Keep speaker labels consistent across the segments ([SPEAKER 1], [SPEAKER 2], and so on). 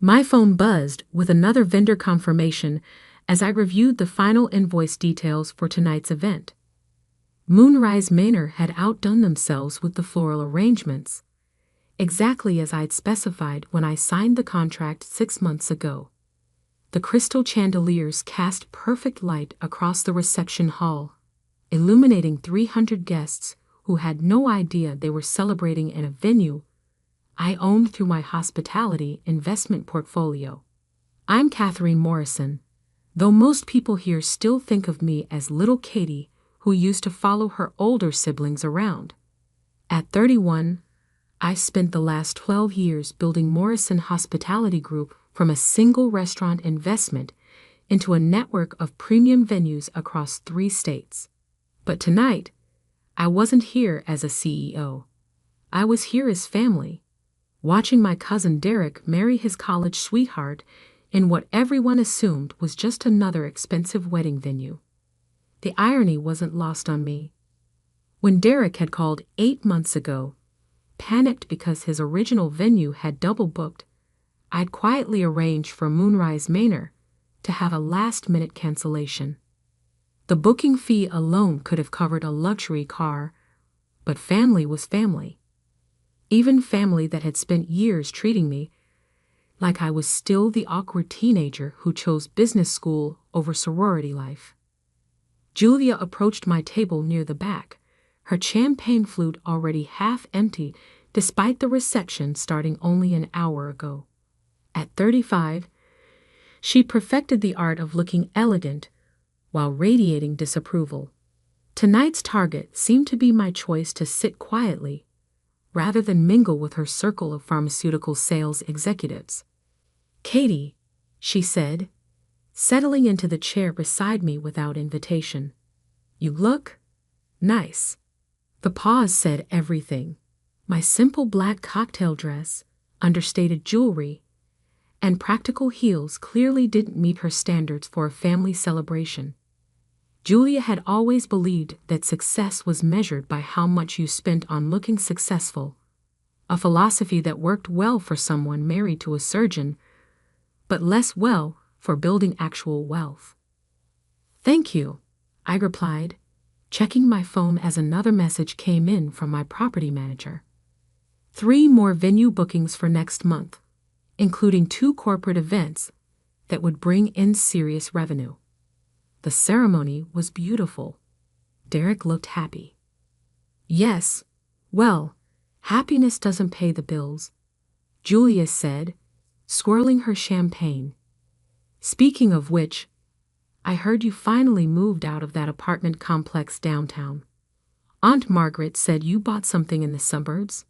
[SPEAKER 1] My phone buzzed with another vendor confirmation as I reviewed the final invoice details for tonight's event. Moonrise Manor had outdone themselves with the floral arrangements, exactly as I'd specified when I signed the contract 6 months ago. The crystal chandeliers cast perfect light across the reception hall, illuminating 300 guests who had no idea they were celebrating in a venue I owned through my hospitality investment portfolio. I'm Catherine Morrison, though most people here still think of me as little Katie, who used to follow her older siblings around. At 31, I spent the last 12 years building Morrison Hospitality Group from a single restaurant investment into a network of premium venues across 3 states. But tonight, I wasn't here as a CEO. I was here as family, watching my cousin Derek marry his college sweetheart in what everyone assumed was just another expensive wedding venue. The irony wasn't lost on me. When Derek had called 8 months ago, panicked because his original venue had double booked, I'd quietly arranged for Moonrise Manor to have a last-minute cancellation. The booking fee alone could have covered a luxury car, but family was family. Even family that had spent years treating me like I was still the awkward teenager who chose business school over sorority life. Julia approached my table near the back, her champagne flute already half empty despite the reception starting only an hour ago. At 35, she perfected the art of looking elegant while radiating disapproval. Tonight's target seemed to be my choice to sit quietly, rather than mingle with her circle of pharmaceutical sales executives. "Katie," she said, settling into the chair beside me without invitation. "You look nice." The pause said everything. My simple black cocktail dress, understated jewelry, and practical heels clearly didn't meet her standards for a family celebration. Julia had always believed that success was measured by how much you spent on looking successful, a philosophy that worked well for someone married to a surgeon, but less well for building actual wealth. "Thank you," I replied, checking my phone as another message came in from my property manager. 3 more venue bookings for next month, including 2 corporate events that would bring in serious revenue. The ceremony was beautiful. Derek looked happy. "Yes, well, happiness doesn't pay the bills," Julia said, swirling her champagne. "Speaking of which, I heard you finally moved out of that apartment complex downtown. Aunt Margaret said you bought something in the suburbs."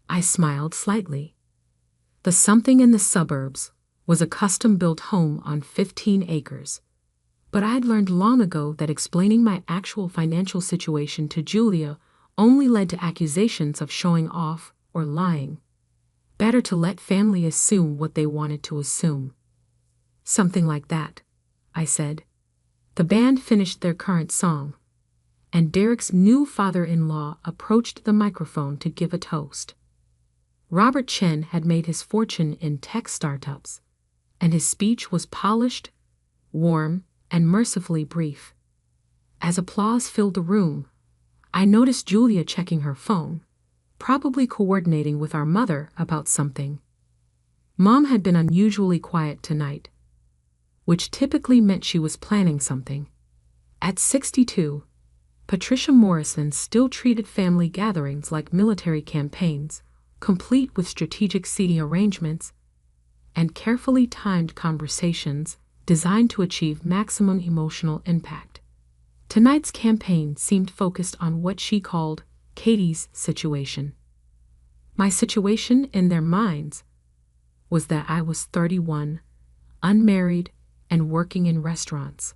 [SPEAKER 1] I smiled slightly. The something in the suburbs was a custom-built home on 15 acres. But I'd learned long ago that explaining my actual financial situation to Julia only led to accusations of showing off or lying. Better to let family assume what they wanted to assume. "Something like that," I said. The band finished their current song, and Derek's new father-in-law approached the microphone to give a toast. Robert Chen had made his fortune in tech startups, and his speech was polished, warm, and mercifully brief. As applause filled the room, I noticed Julia checking her phone, probably coordinating with our mother about something. Mom had been unusually quiet tonight, which typically meant she was planning something. At 62, Patricia Morrison still treated family gatherings like military campaigns, complete with strategic seating arrangements and carefully timed conversations designed to achieve maximum emotional impact. Tonight's campaign seemed focused on what she called Katie's situation. My situation in their minds was that I was 31, unmarried, and working in restaurants.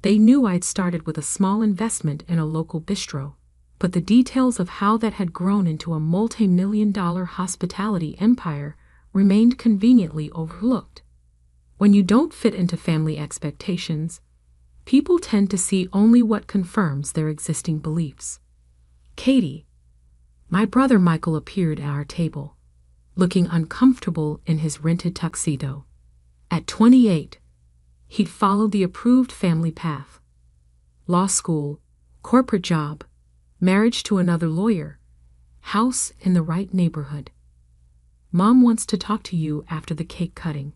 [SPEAKER 1] They knew I'd started with a small investment in a local bistro, but the details of how that had grown into a multi-million-dollar hospitality empire remained conveniently overlooked. When you don't fit into family expectations, people tend to see only what confirms their existing beliefs. "Katie," my brother Michael appeared at our table, looking uncomfortable in his rented tuxedo. At 28, he'd followed the approved family path. Law school, corporate job, marriage to another lawyer, house in the right neighborhood. Mom wants to talk to you after the cake cutting.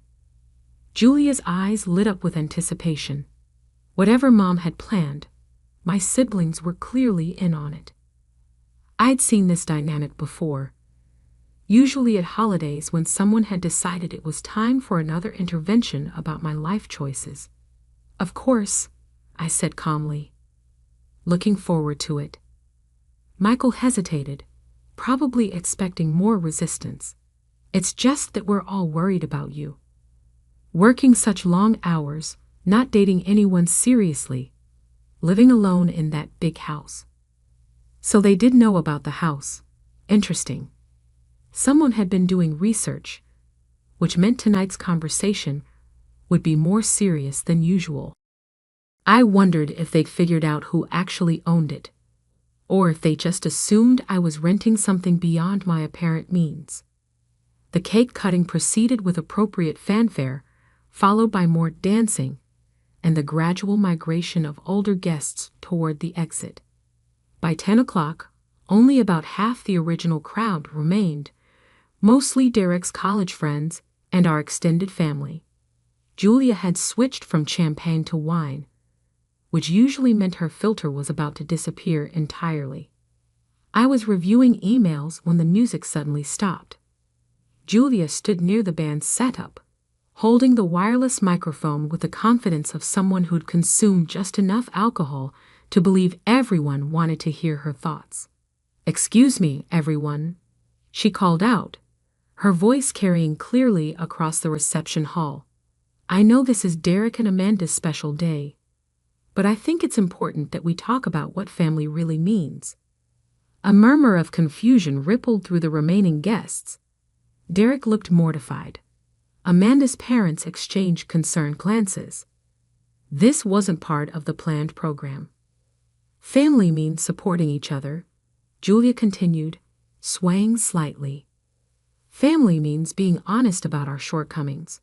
[SPEAKER 1] Julia's eyes lit up with anticipation. Whatever Mom had planned, my siblings were clearly in on it. I'd seen this dynamic before, usually at holidays when someone had decided it was time for another intervention about my life choices. Of course, I said calmly, looking forward to it. Michael hesitated, probably expecting more resistance. It's just that we're all worried about you. Working such long hours, not dating anyone seriously, living alone in that big house. So they did know about the house. Interesting. Someone had been doing research, which meant tonight's conversation would be more serious than usual. I wondered if they'd figured out who actually owned it, or if they just assumed I was renting something beyond my apparent means. The cake cutting proceeded with appropriate fanfare, followed by more dancing and the gradual migration of older guests toward the exit. By 10 o'clock, only about half the original crowd remained, mostly Derek's college friends and our extended family. Julia had switched from champagne to wine, which usually meant her filter was about to disappear entirely. I was reviewing emails when the music suddenly stopped. Julia stood near the band's setup, holding the wireless microphone with the confidence of someone who'd consumed just enough alcohol to believe everyone wanted to hear her thoughts. "Excuse me, everyone," she called out, her voice carrying clearly across the reception hall. "I know this is Derek and Amanda's special day, but I think it's important that we talk about what family really means." A murmur of confusion rippled through the remaining guests. Derek looked mortified. Amanda's parents exchanged concerned glances. This wasn't part of the planned program. "Family means supporting each other," Julia continued, swaying slightly. "Family means being honest about our shortcomings.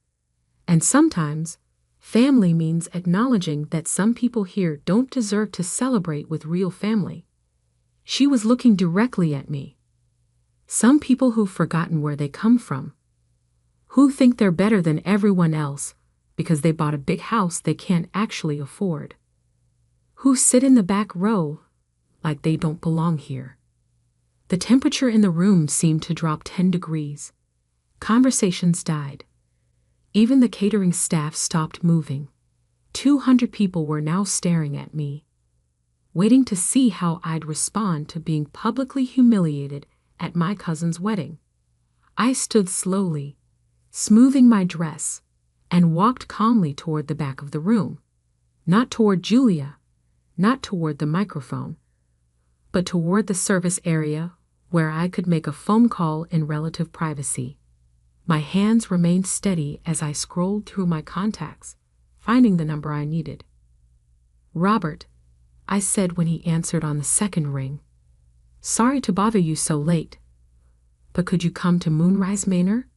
[SPEAKER 1] And sometimes, family means acknowledging that some people here don't deserve to celebrate with real family." She was looking directly at me. Some people who've forgotten where they come from, who think they're better than everyone else because they bought a big house they can't actually afford, who sit in the back row like they don't belong here. The temperature in the room seemed to drop 10 degrees. Conversations died. Even the catering staff stopped moving. 200 people were now staring at me, waiting to see how I'd respond to being publicly humiliated at my cousin's wedding. I stood slowly, smoothing my dress, and walked calmly toward the back of the room. Not toward Julia, not toward the microphone, but toward the service area where I could make a phone call in relative privacy. My hands remained steady as I scrolled through my contacts, finding the number I needed. "Robert," I said when he answered on the second ring. "Sorry to bother you so late, but could you come to Moonrise Manor?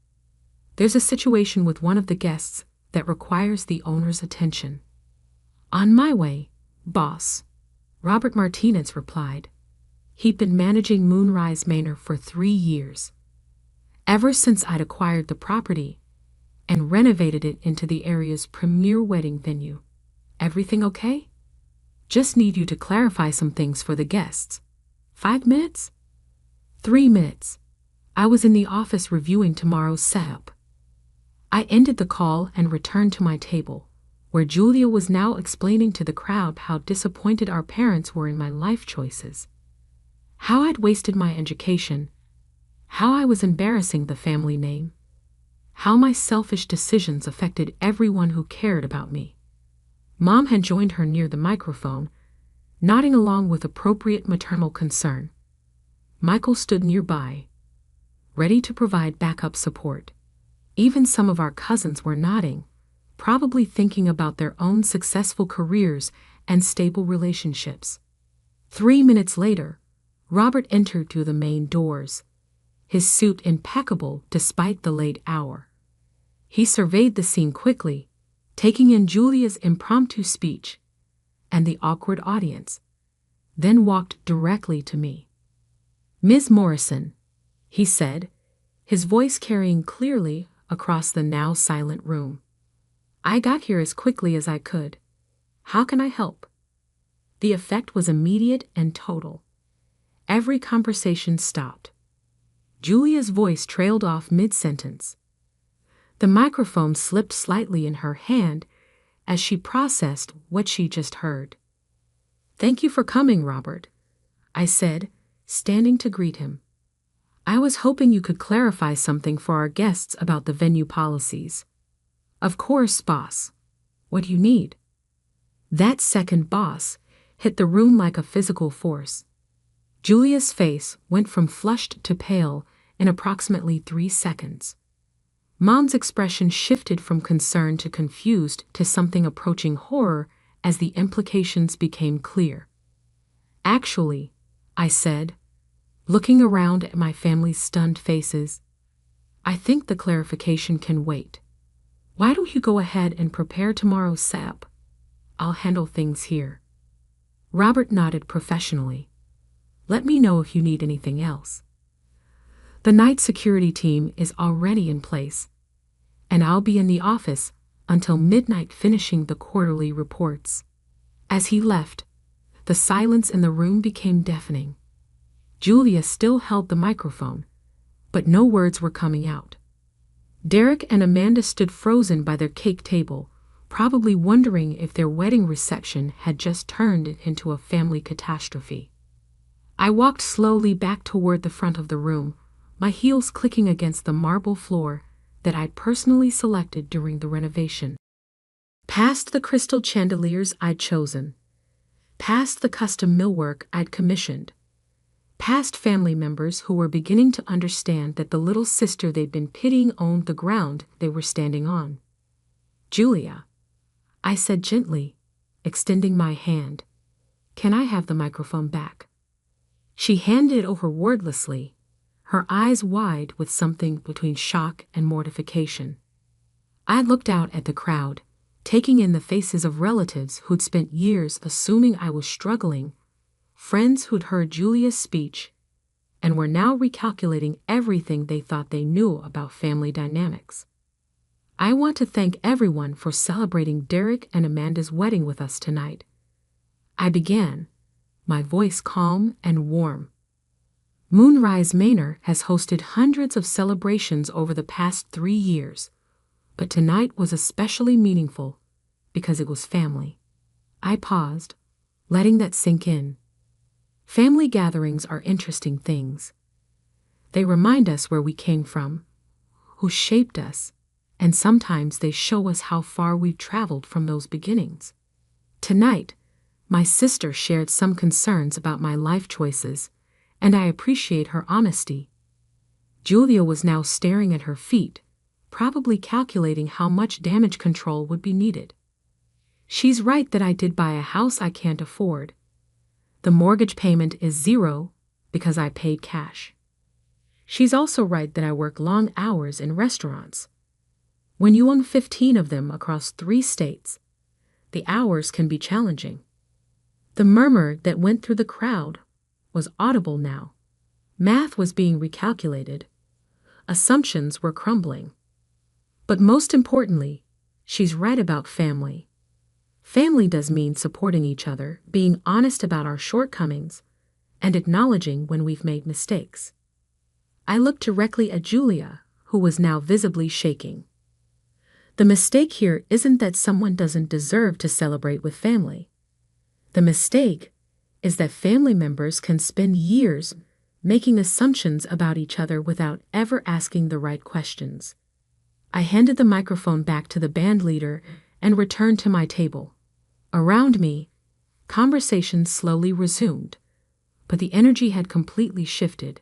[SPEAKER 1] There's a situation with one of the guests that requires the owner's attention." "On my way, boss," Robert Martinez replied. He'd been managing Moonrise Manor for 3 years, ever since I'd acquired the property and renovated it into the area's premier wedding venue. "Everything okay? Just need you to clarify some things for the guests. 5 minutes?" 3 minutes. I was in the office reviewing tomorrow's setup. I ended the call and returned to my table, where Julia was now explaining to the crowd how disappointed our parents were in my life choices, how I'd wasted my education, how I was embarrassing the family name, how my selfish decisions affected everyone who cared about me. Mom had joined her near the microphone, nodding along with appropriate maternal concern. Michael stood nearby, ready to provide backup support. Even some of our cousins were nodding, probably thinking about their own successful careers and stable relationships. 3 minutes later, Robert entered through the main doors, his suit impeccable despite the late hour. He surveyed the scene quickly, taking in Julia's impromptu speech and the awkward audience, then walked directly to me. "Ms. Morrison," he said, his voice carrying clearly across the now silent room. "I got here as quickly as I could. How can I help?" The effect was immediate and total. Every conversation stopped. Julia's voice trailed off mid-sentence. The microphone slipped slightly in her hand as she processed what she just heard. "Thank you for coming, Robert," I said, standing to greet him. "I was hoping you could clarify something for our guests about the venue policies." "Of course, boss. What do you need?" That second "boss" hit the room like a physical force. Julia's face went from flushed to pale in approximately 3 seconds. Mom's expression shifted from concern to confused to something approaching horror as the implications became clear. "Actually," I said, looking around at my family's stunned faces, "I think the clarification can wait. Why don't you go ahead and prepare tomorrow's sap? I'll handle things here." Robert nodded professionally. "Let me know if you need anything else. The night security team is already in place, and I'll be in the office until midnight finishing the quarterly reports." As he left, the silence in the room became deafening. Julia still held the microphone, but no words were coming out. Derek and Amanda stood frozen by their cake table, probably wondering if their wedding reception had just turned into a family catastrophe. I walked slowly back toward the front of the room, my heels clicking against the marble floor that I'd personally selected during the renovation. Past the crystal chandeliers I'd chosen, past the custom millwork I'd commissioned, past family members who were beginning to understand that the little sister they'd been pitying owned the ground they were standing on. "Julia," I said gently, extending my hand, "can I have the microphone back?" She handed it over wordlessly, her eyes wide with something between shock and mortification. I looked out at the crowd, taking in the faces of relatives who'd spent years assuming I was struggling, friends who'd heard Julia's speech, and were now recalculating everything they thought they knew about family dynamics. "I want to thank everyone for celebrating Derek and Amanda's wedding with us tonight," I began, my voice calm and warm. "Moonrise Manor has hosted hundreds of celebrations over the past 3 years, but tonight was especially meaningful because it was family." I paused, letting that sink in. Family gatherings are interesting things. They remind us where we came from, who shaped us, and sometimes they show us how far we've traveled from those beginnings. Tonight, my sister shared some concerns about my life choices, and I appreciate her honesty. Julia was now staring at her feet, probably calculating how much damage control would be needed. She's right that I did buy a house I can't afford. The mortgage payment is 0 because I paid cash. She's also right that I work long hours in restaurants. When you own 15 of them across 3 states, the hours can be challenging. The murmur that went through the crowd was audible now. Math was being recalculated. Assumptions were crumbling. But most importantly, she's right about family. Family does mean supporting each other, being honest about our shortcomings, and acknowledging when we've made mistakes. I looked directly at Julia, who was now visibly shaking. The mistake here isn't that someone doesn't deserve to celebrate with family. The mistake is that family members can spend years making assumptions about each other without ever asking the right questions. I handed the microphone back to the band leader and returned to my table. Around me, conversation slowly resumed, but the energy had completely shifted.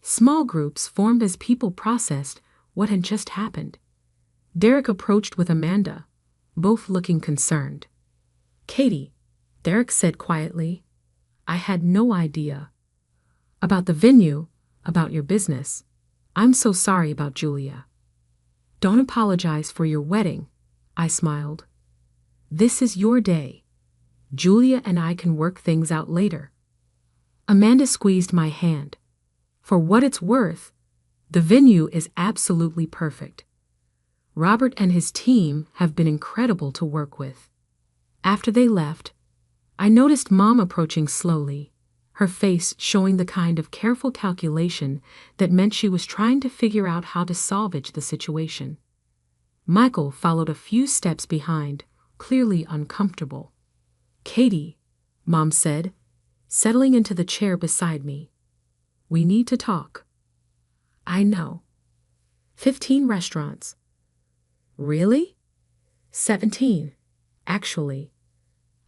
[SPEAKER 1] Small groups formed as people processed what had just happened. Derek approached with Amanda, both looking concerned. "Katie," Derek said quietly, "I had no idea." "About the venue," about your business. I'm so sorry about Julia. Don't apologize for your wedding, I smiled. This is your day. Julia and I can work things out later. Amanda squeezed my hand. For what it's worth, the venue is absolutely perfect. Robert and his team have been incredible to work with. After they left, I noticed Mom approaching slowly, her face showing the kind of careful calculation that meant she was trying to figure out how to salvage the situation. Michael followed a few steps behind, clearly uncomfortable. Katie, Mom said, settling into the chair beside me. We need to talk. I know. 15 restaurants. Really? 17, actually.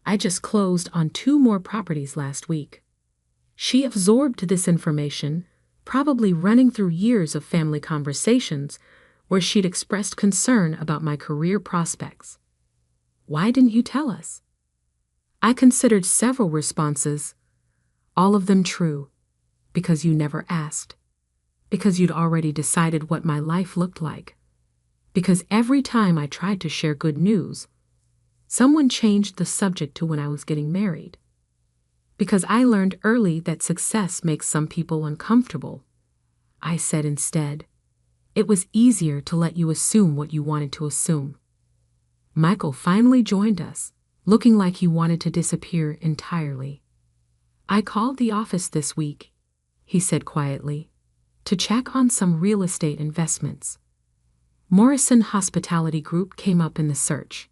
[SPEAKER 1] I just closed on 2 more properties last week. She absorbed this information, probably running through years of family conversations where she'd expressed concern about my career prospects. Why didn't you tell us? I considered several responses, all of them true, because you never asked, because you'd already decided what my life looked like, because every time I tried to share good news, someone changed the subject to when I was getting married. Because I learned early that success makes some people uncomfortable, I said instead, it was easier to let you assume what you wanted to assume. Michael finally joined us, looking like he wanted to disappear entirely. I called the office this week, he said quietly, to check on some real estate investments. Morrison Hospitality Group came up in the search.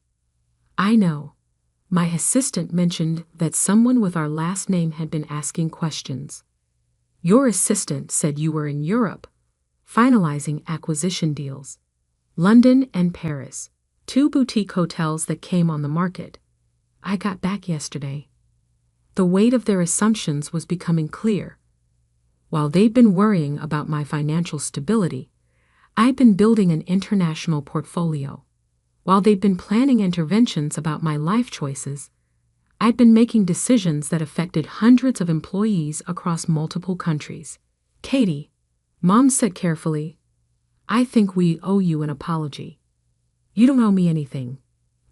[SPEAKER 1] I know. My assistant mentioned that someone with our last name had been asking questions. Your assistant said you were in Europe, finalizing acquisition deals. London and Paris, 2 boutique hotels that came on the market. I got back yesterday. The weight of their assumptions was becoming clear. While they'd been worrying about my financial stability, I'd been building an international portfolio. While they'd been planning interventions about my life choices, I'd been making decisions that affected hundreds of employees across multiple countries. Katie, Mom said carefully, I think we owe you an apology. You don't owe me anything,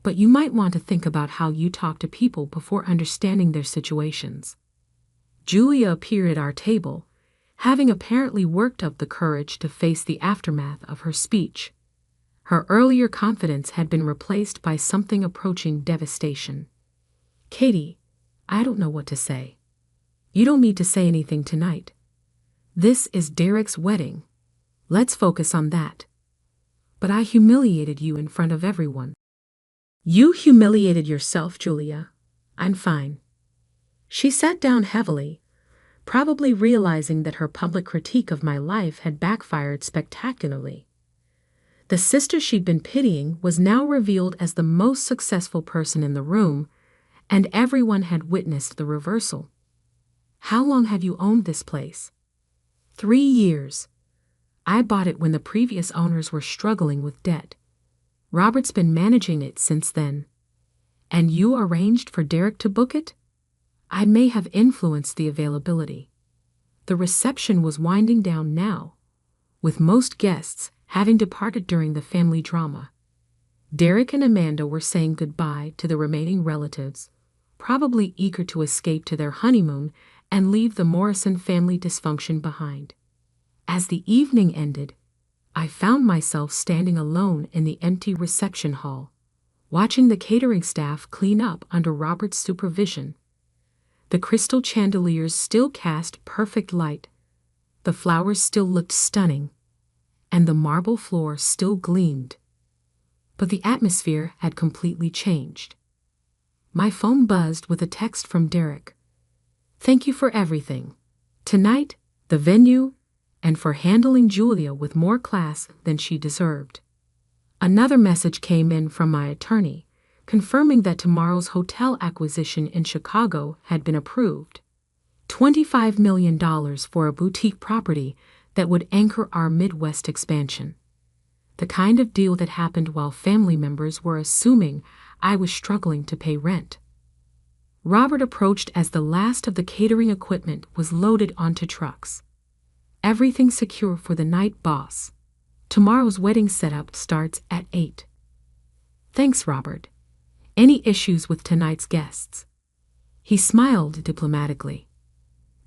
[SPEAKER 1] but you might want to think about how you talk to people before understanding their situations. Julia appeared at our table, having apparently worked up the courage to face the aftermath of her speech. Her earlier confidence had been replaced by something approaching devastation. Katie, I don't know what to say. You don't need to say anything tonight. This is Derek's wedding. Let's focus on that. But I humiliated you in front of everyone. You humiliated yourself, Julia. I'm fine. She sat down heavily, probably realizing that her public critique of my life had backfired spectacularly. The sister she'd been pitying was now revealed as the most successful person in the room, and everyone had witnessed the reversal. How long have you owned this place? 3 years. I bought it when the previous owners were struggling with debt. Robert's been managing it since then. And you arranged for Derek to book it? I may have influenced the availability. The reception was winding down now, with most guests having departed during the family drama. Derek and Amanda were saying goodbye to the remaining relatives, probably eager to escape to their honeymoon and leave the Morrison family dysfunction behind. As the evening ended, I found myself standing alone in the empty reception hall, watching the catering staff clean up under Robert's supervision. The crystal chandeliers still cast perfect light, the flowers still looked stunning, and the marble floor still gleamed. But the atmosphere had completely changed. My phone buzzed with a text from Derek. Thank you for everything. Tonight, the venue, and for handling Julia with more class than she deserved. Another message came in from my attorney, confirming that tomorrow's hotel acquisition in Chicago had been approved. $25 million for a boutique property that would anchor our Midwest expansion. The kind of deal that happened while family members were assuming I was struggling to pay rent. Robert approached as the last of the catering equipment was loaded onto trucks. Everything secure for the night, boss. Tomorrow's wedding setup starts at 8. Thanks, Robert. Any issues with tonight's guests? He smiled diplomatically.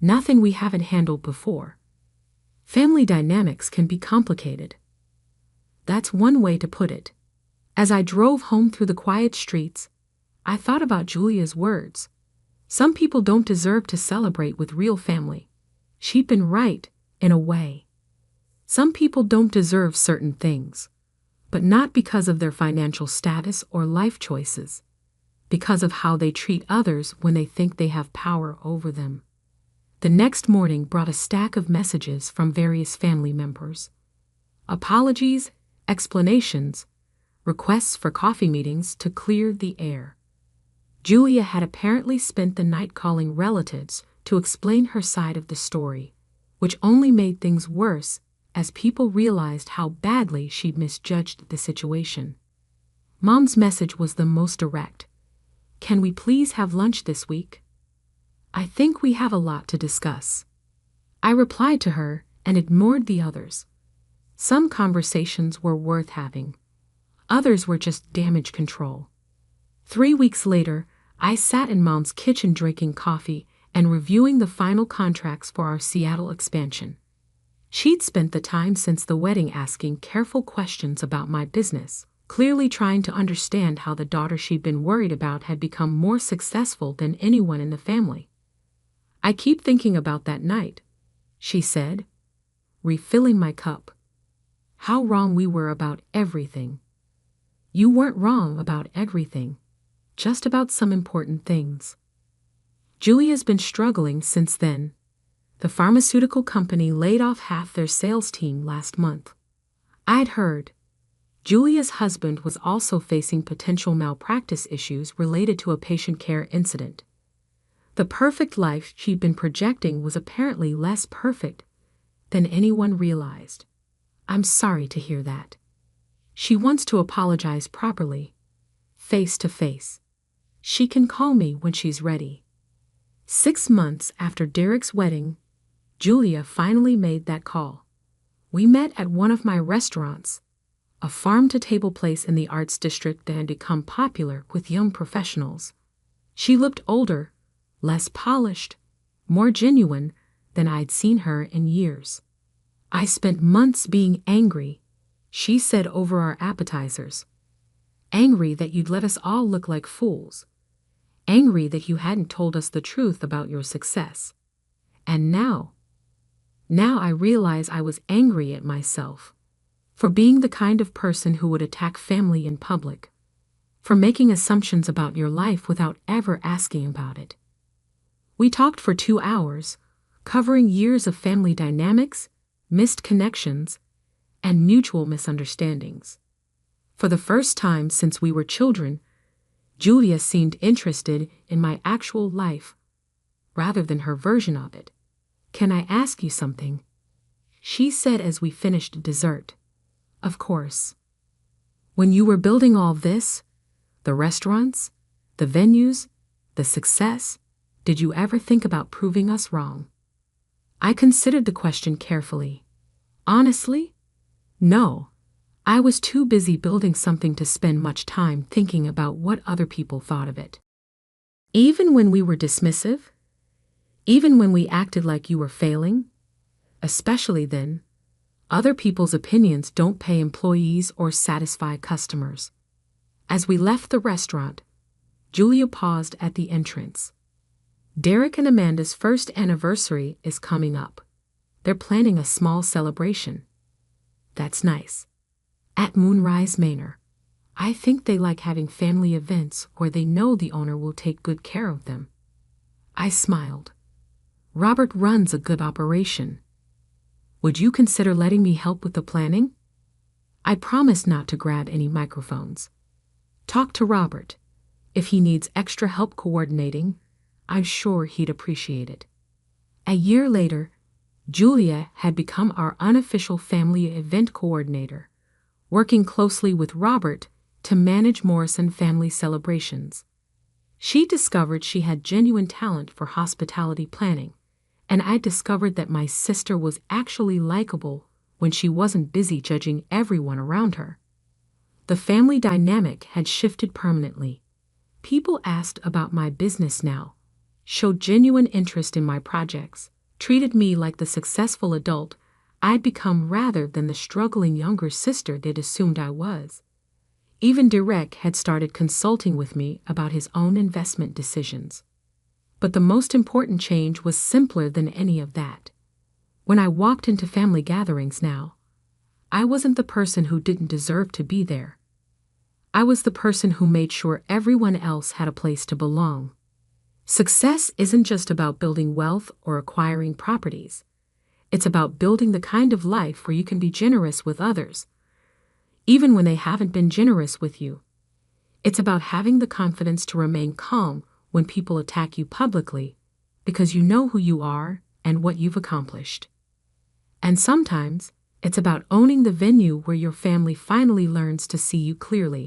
[SPEAKER 1] Nothing we haven't handled before. Family dynamics can be complicated. That's one way to put it. As I drove home through the quiet streets, I thought about Julia's words. Some people don't deserve to celebrate with real family. She'd been right, in a way. Some people don't deserve certain things, but not because of their financial status or life choices, because of how they treat others when they think they have power over them. The next morning brought a stack of messages from various family members. Apologies, explanations, requests for coffee meetings to clear the air. Julia had apparently spent the night calling relatives to explain her side of the story, which only made things worse as people realized how badly she'd misjudged the situation. Mom's message was the most direct. Can we please have lunch this week? I think we have a lot to discuss. I replied to her and ignored the others. Some conversations were worth having. Others were just damage control. 3 weeks later, I sat in Mom's kitchen drinking coffee and reviewing the final contracts for our Seattle expansion. She'd spent the time since the wedding asking careful questions about my business, clearly trying to understand how the daughter she'd been worried about had become more successful than anyone in the family. I keep thinking about that night, she said, refilling my cup. How wrong we were about everything. You weren't wrong about everything, just about some important things. Julia's been struggling since then. The pharmaceutical company laid off half their sales team last month. I'd heard. Julia's husband was also facing potential malpractice issues related to a patient care incident. The perfect life she'd been projecting was apparently less perfect than anyone realized. I'm sorry to hear that. She wants to apologize properly, face to face. She can call me when she's ready. 6 months after Derek's wedding, Julia finally made that call. We met at one of my restaurants, a farm-to-table place in the arts district that had become popular with young professionals. She looked older, less polished, more genuine than I'd seen her in years. I spent months being angry, she said over our appetizers. Angry that you'd let us all look like fools. Angry that you hadn't told us the truth about your success. And now I realize I was angry at myself for being the kind of person who would attack family in public, for making assumptions about your life without ever asking about it. We talked for 2 hours, covering years of family dynamics, missed connections, and mutual misunderstandings. For the first time since we were children, Julia seemed interested in my actual life, rather than her version of it. Can I ask you something? She said as we finished dessert. Of course. When you were building all this, the restaurants, the venues, the success, did you ever think about proving us wrong? I considered the question carefully. Honestly, no. I was too busy building something to spend much time thinking about what other people thought of it. Even when we were dismissive? Even when we acted like you were failing? Especially then, other people's opinions don't pay employees or satisfy customers. As we left the restaurant, Julia paused at the entrance. Derek and Amanda's first anniversary is coming up. They're planning a small celebration. That's nice. At Moonrise Manor. I think they like having family events where they know the owner will take good care of them. I smiled. Robert runs a good operation. Would you consider letting me help with the planning? I promised not to grab any microphones. Talk to Robert. If he needs extra help coordinating, I'm sure he'd appreciate it. A year later, Julia had become our unofficial family event coordinator, working closely with Robert to manage Morrison family celebrations. She discovered she had genuine talent for hospitality planning, and I discovered that my sister was actually likable when she wasn't busy judging everyone around her. The family dynamic had shifted permanently. People asked about my business now, showed genuine interest in my projects, treated me like the successful adult I'd become rather than the struggling younger sister they'd assumed I was. Even Derek had started consulting with me about his own investment decisions. But the most important change was simpler than any of that. When I walked into family gatherings now, I wasn't the person who didn't deserve to be there. I was the person who made sure everyone else had a place to belong. Success isn't just about building wealth or acquiring properties. It's about building the kind of life where you can be generous with others, even when they haven't been generous with you. It's about having the confidence to remain calm when people attack you publicly, because you know who you are and what you've accomplished. And sometimes, it's about owning the venue where your family finally learns to see you clearly.